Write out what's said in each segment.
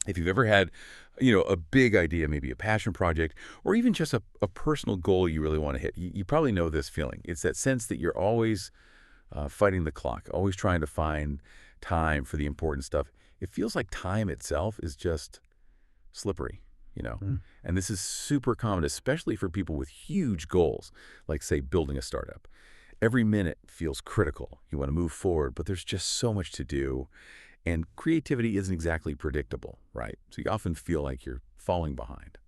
If you've ever had, a big idea, maybe a passion project, or even just a personal goal you really want to hit, you probably know this feeling. It's that sense that you're always fighting the clock, always trying to find time for the important stuff. It feels like time itself is just slippery. Mm. And this is super common, especially for people with huge goals, like, say, building a startup. Every minute feels critical. You want to move forward, but there's just so much to do. And creativity isn't exactly predictable, right? So you often feel like you're falling behind.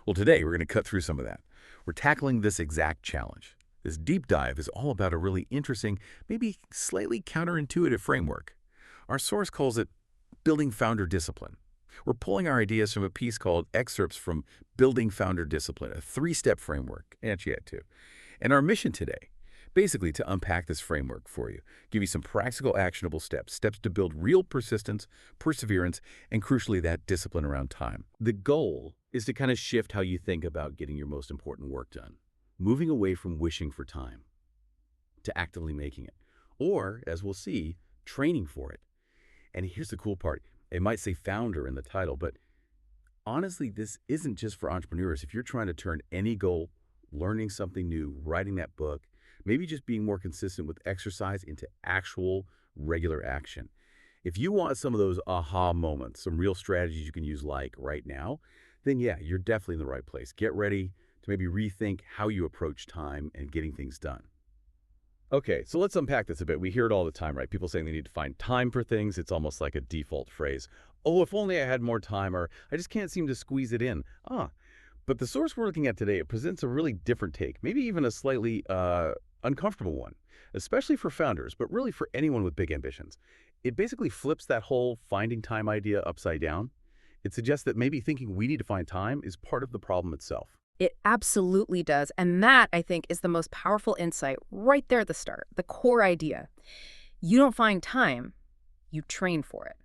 Well, today we're going to cut through some of that. We're tackling this exact challenge. This deep dive is all about a really interesting, maybe slightly counterintuitive framework. Our source calls it Building Founder Discipline. We're pulling our ideas from a piece called Excerpts from Building Founder Discipline, a 3-step framework, and she had 2. And our mission today, basically to unpack this framework for you, give you some practical, actionable steps to build real persistence, perseverance, and crucially, that discipline around time. The goal is to kind of shift how you think about getting your most important work done, moving away from wishing for time to actively making it, or, as we'll see, training for it. And here's the cool part. It might say founder in the title, but honestly, this isn't just for entrepreneurs. If you're trying to turn any goal, learning something new, writing that book, maybe just being more consistent with exercise into actual regular action. If you want some of those aha moments, some real strategies you can use like right now, then yeah, you're definitely in the right place. Get ready to maybe rethink how you approach time and getting things done. Okay, so let's unpack this a bit. We hear it all the time, right? People saying they need to find time for things. It's almost like a default phrase. Oh, if only I had more time, or I just can't seem to squeeze it in. But the source we're looking at today, it presents a really different take, maybe even a slightly uncomfortable one, especially for founders, but really for anyone with big ambitions. It basically flips that whole finding time idea upside down. It suggests that maybe thinking we need to find time is part of the problem itself. It absolutely does. And that, I think, is the most powerful insight right there at the start, the core idea. You don't find time, you train for it.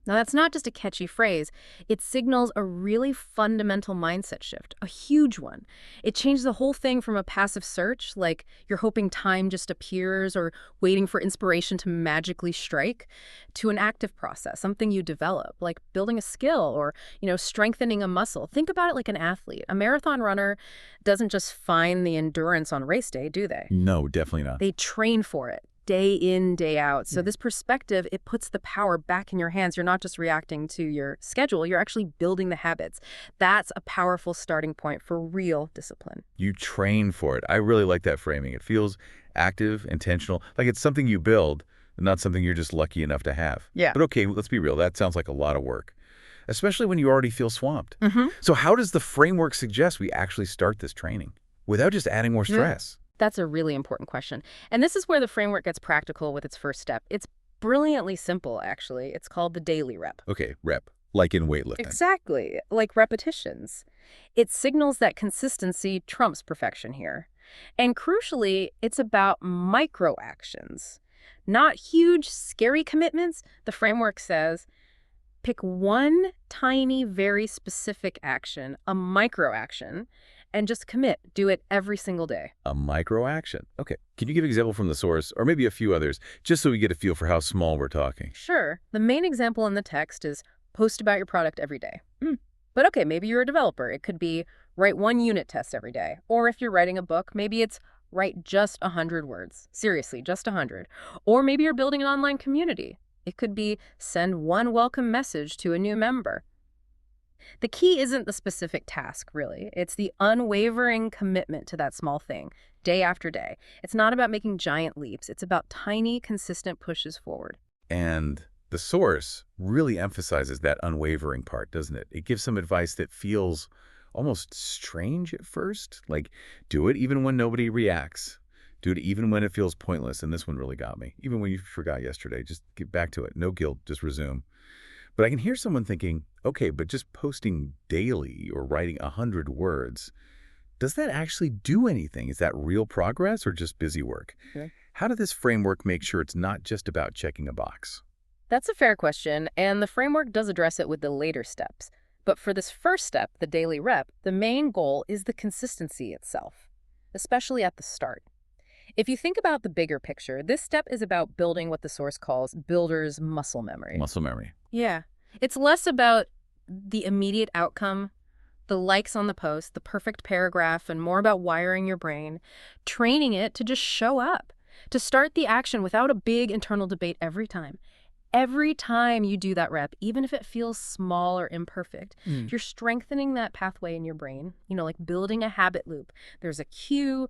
Now, that's not just a catchy phrase. It signals a really fundamental mindset shift, a huge one. It changes the whole thing from a passive search, like you're hoping time just appears or waiting for inspiration to magically strike, to an active process, something you develop, like building a skill or, strengthening a muscle. Think about it like an athlete. A marathon runner doesn't just find the endurance on race day, do they? No, definitely not. They train for it. Day in, day out. So this perspective, it puts the power back in your hands. You're not just reacting to your schedule, you're actually building the habits. That's a powerful starting point for real discipline. You train for it. I really like that framing. It feels active, intentional, like it's something you build, not something you're just lucky enough to have. Yeah. But okay, let's be real. That sounds like a lot of work, especially when you already feel swamped. Mm-hmm. So how does the framework suggest we actually start this training without just adding more stress? That's a really important question. And this is where the framework gets practical with its first step. It's brilliantly simple, actually. It's called the daily rep. Okay, rep, like in weightlifting. Exactly, like repetitions. It signals that consistency trumps perfection here. And crucially, it's about micro actions, not huge, scary commitments. The framework says, pick one tiny, very specific action, a micro action, and just commit. Do it every single day. A micro action. Okay. Can you give an example from the source, or maybe a few others, just so we get a feel for how small we're talking? Sure. The main example in the text is post about your product every day. But okay, maybe you're a developer. It could be write 1 unit test every day. Or if you're writing a book, maybe it's write just 100 words. Seriously, just 100. Or maybe you're building an online community. It could be send 1 welcome message to a new member. The key isn't the specific task, really. It's the unwavering commitment to that small thing, day after day. It's not about making giant leaps. It's about tiny, consistent pushes forward. And the source really emphasizes that unwavering part, doesn't it? It gives some advice that feels almost strange at first, like do it even when nobody reacts. Do it even when it feels pointless. And this one really got me. Even when you forgot yesterday, just get back to it. No guilt, just resume. But I can hear someone thinking, okay, but just posting daily or writing 100 words, does that actually do anything? Is that real progress or just busy work? Okay. How does this framework make sure it's not just about checking a box? That's a fair question, and the framework does address it with the later steps. But for this first step, the daily rep, the main goal is the consistency itself, especially at the start. If you think about the bigger picture, this step is about building what the source calls builder's muscle memory. Muscle memory. Yeah. It's less about the immediate outcome, the likes on the post, the perfect paragraph, and more about wiring your brain, training it to just show up, to start the action without a big internal debate every time. Every time you do that rep, even if it feels small or imperfect, you're strengthening that pathway in your brain, like building a habit loop. There's a cue,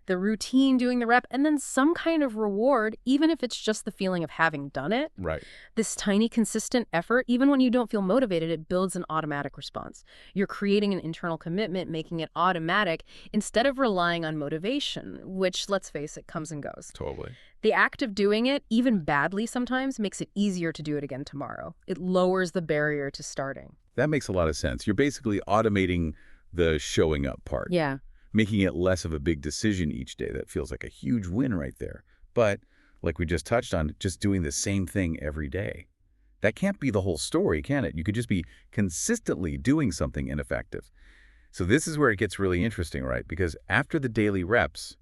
the routine doing the rep, and then some kind of reward, even if it's just the feeling of having done it. Right. This tiny, consistent effort, even when you don't feel motivated, it builds an automatic response. You're creating an internal commitment, making it automatic, instead of relying on motivation, which, let's face it, comes and goes. Totally. The act of doing it, even badly sometimes, makes it easier to do it again tomorrow. It lowers the barrier to starting. That makes a lot of sense. You're basically automating the showing up part. Yeah. Making it less of a big decision each day. That feels like a huge win right there. But, like we just touched on, just doing the same thing every day. That can't be the whole story, can it? You could just be consistently doing something ineffective. So this is where it gets really interesting, right? Because after the daily reps,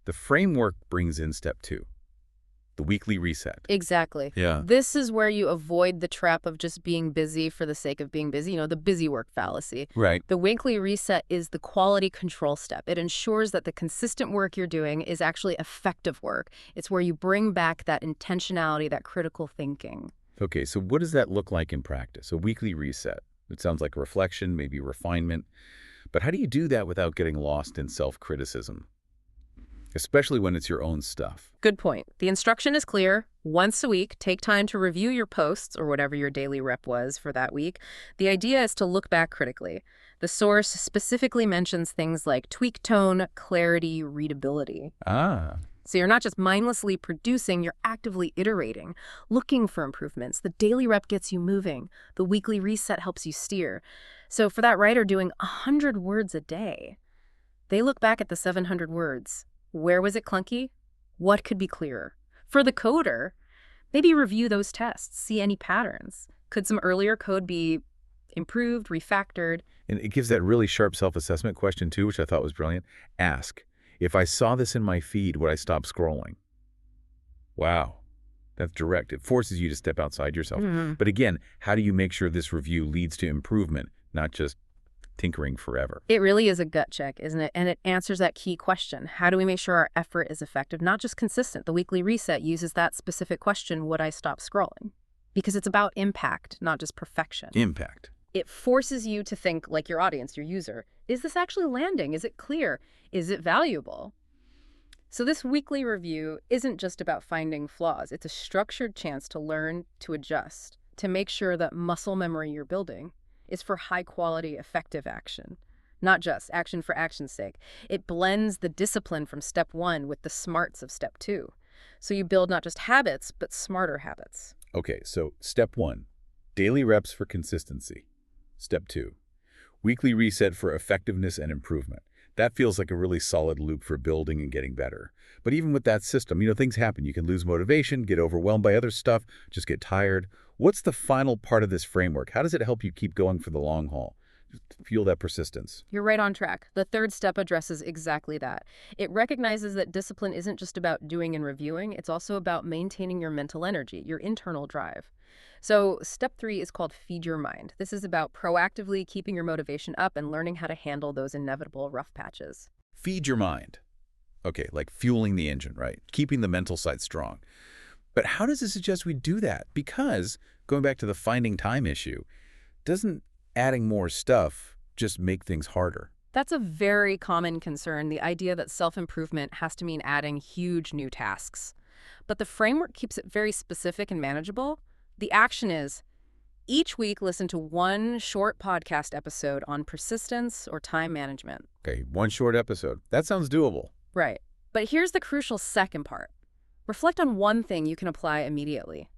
the framework brings in step 2, the weekly reset. Exactly. Yeah. This is where you avoid the trap of just being busy for the sake of being busy, the busy work fallacy. Right. The weekly reset is the quality control step. It ensures that the consistent work you're doing is actually effective work. It's where you bring back that intentionality, that critical thinking. Okay, so what does that look like in practice? A weekly reset. It sounds like reflection, maybe refinement. But how do you do that without getting lost in self-criticism? Especially when it's your own stuff. Good point. The instruction is clear. Once a week, take time to review your posts or whatever your daily rep was for that week. The idea is to look back critically. The source specifically mentions things like tweak tone, clarity, readability. Ah. So you're not just mindlessly producing, you're actively iterating, looking for improvements. The daily rep gets you moving. The weekly reset helps you steer. So for that writer doing 100 words a day, they look back at the 700 words. Where was it clunky? What could be clearer? For the coder, maybe review those tests, see any patterns. Could some earlier code be improved, refactored? And it gives that really sharp self-assessment question too, which I thought was brilliant. Ask, if I saw this in my feed, would I stop scrolling? Wow. That's direct. It forces you to step outside yourself. But again, how do you make sure this review leads to improvement, not just tinkering forever? It really is a gut check, isn't it? And it answers that key question. How do we make sure our effort is effective, not just consistent? The weekly reset uses that specific question, would I stop scrolling? Because it's about impact, not just perfection. Impact. It forces you to think like your audience, your user. Is this actually landing? Is it clear? Is it valuable? So this weekly review isn't just about finding flaws. It's a structured chance to learn, to adjust, to make sure that muscle memory you're building is for high-quality, effective action, not just action for action's sake. It blends the discipline from step 1 with the smarts of step 2. So you build not just habits, but smarter habits. Okay, so step 1, daily reps for consistency. Step 2, weekly reset for effectiveness and improvement. That feels like a really solid loop for building and getting better. But even with that system, things happen. You can lose motivation, get overwhelmed by other stuff, just get tired. What's the final part of this framework? How does it help you keep going for the long haul? Fuel that persistence. You're right on track. The third step addresses exactly that. It recognizes that discipline isn't just about doing and reviewing. It's also about maintaining your mental energy, your internal drive. So step 3 is called feed your mind. This is about proactively keeping your motivation up and learning how to handle those inevitable rough patches. Feed your mind. Okay, like fueling the engine, right? Keeping the mental side strong. But how does it suggest we do that? Because, going back to the finding time issue, doesn't adding more stuff just make things harder? That's a very common concern, the idea that self-improvement has to mean adding huge new tasks. But the framework keeps it very specific and manageable. The action is, each week listen to one short podcast episode on persistence or time management. Okay, one short episode. That sounds doable. Right. But here's the crucial second part. Reflect on one thing you can apply immediately.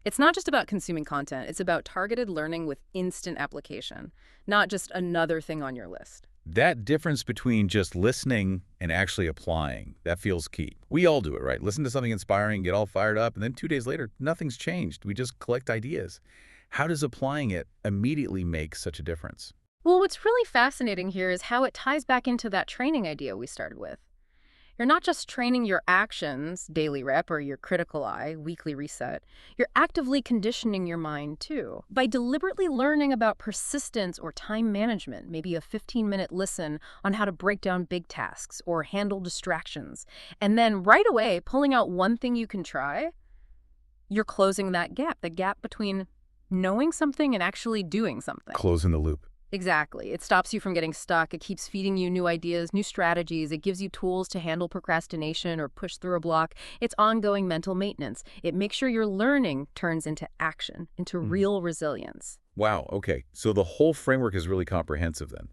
It's not just about consuming content. It's about targeted learning with instant application, not just another thing on your list. That difference between just listening and actually applying, that feels key. We all do it, right? Listen to something inspiring, get all fired up, and then 2 days later, nothing's changed. We just collect ideas. How does applying it immediately make such a difference? Well, what's really fascinating here is how it ties back into that training idea we started with. You're not just training your actions, daily rep, or your critical eye, weekly reset. You're actively conditioning your mind, too. By deliberately learning about persistence or time management, maybe a 15-minute listen on how to break down big tasks or handle distractions, and then right away pulling out one thing you can try, you're closing that gap, the gap between knowing something and actually doing something. Closing the loop. Exactly. It stops you from getting stuck. It keeps feeding you new ideas, new strategies. It gives you tools to handle procrastination or push through a block. It's ongoing mental maintenance. It makes sure your learning turns into action, into Mhm. real resilience. Wow, okay. So the whole framework is really comprehensive then.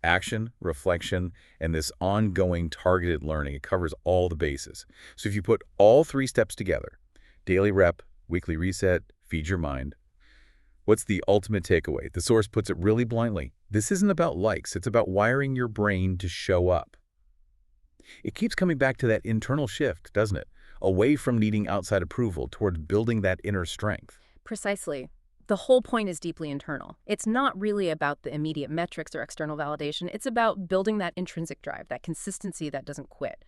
Action, reflection, and this ongoing targeted learning, it covers all the bases. So if you put all three steps together, daily rep, weekly reset, feed your mind, what's the ultimate takeaway? The source puts it really bluntly. This isn't about likes, it's about wiring your brain to show up. It keeps coming back to that internal shift, doesn't it? Away from needing outside approval toward building that inner strength. Precisely. The whole point is deeply internal. It's not really about the immediate metrics or external validation. It's about building that intrinsic drive, that consistency that doesn't quit.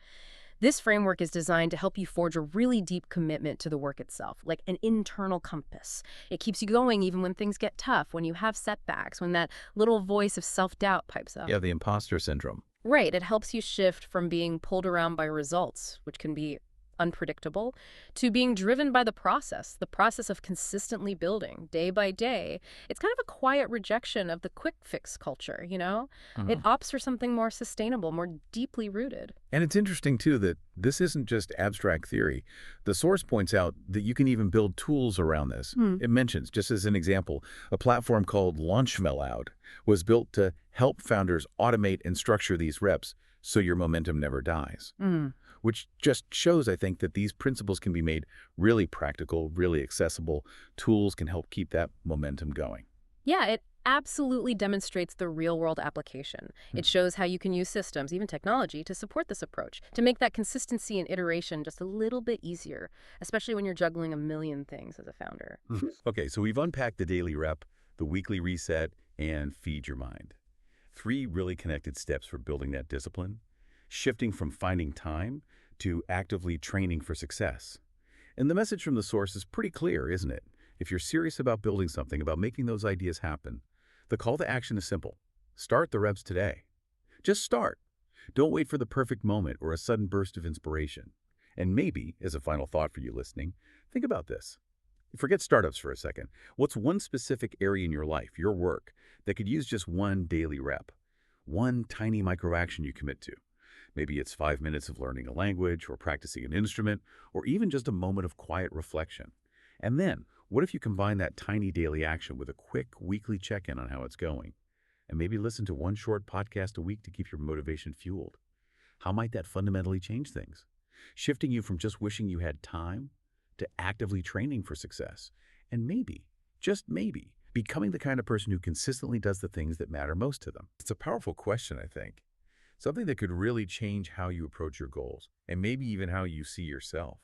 This framework is designed to help you forge a really deep commitment to the work itself, like an internal compass. It keeps you going even when things get tough, when you have setbacks, when that little voice of self-doubt pipes up. Yeah, the imposter syndrome. Right, it helps you shift from being pulled around by results, which can be unpredictable, to being driven by the process of consistently building day by day. It's kind of a quiet rejection of the quick fix culture, you know? It opts for something more sustainable, more deeply rooted. And it's interesting, too, that this isn't just abstract theory. The source points out that you can even build tools around this. Hmm. It mentions, just as an example, a platform called Launchmeloud was built to help founders automate and structure these reps so your momentum never dies. Mm. Which just shows, I think, that these principles can be made really practical, really accessible. Tools can help keep that momentum going. Yeah, it absolutely demonstrates the real-world application. It shows how you can use systems, even technology, to support this approach, to make that consistency and iteration just a little bit easier, especially when you're juggling a million things as a founder. Okay, so we've unpacked the daily rep, the weekly reset, and feed your mind. Three really connected steps for building that discipline, shifting from finding time to actively training for success. And the message from the source is pretty clear, isn't it? If you're serious about building something, about making those ideas happen, the call to action is simple. Start the reps today. Just start. Don't wait for the perfect moment or a sudden burst of inspiration. And maybe, as a final thought for you listening, think about this. Forget startups for a second. What's one specific area in your life, your work, that could use just one daily rep? One tiny micro action you commit to. Maybe it's 5 minutes of learning a language or practicing an instrument, or even just a moment of quiet reflection. And then, what if you combine that tiny daily action with a quick weekly check-in on how it's going? And maybe listen to one short podcast a week to keep your motivation fueled. How might that fundamentally change things? Shifting you from just wishing you had time to actively training for success. And maybe, just maybe, becoming the kind of person who consistently does the things that matter most to them. It's a powerful question, I think. Something that could really change how you approach your goals, and maybe even how you see yourself.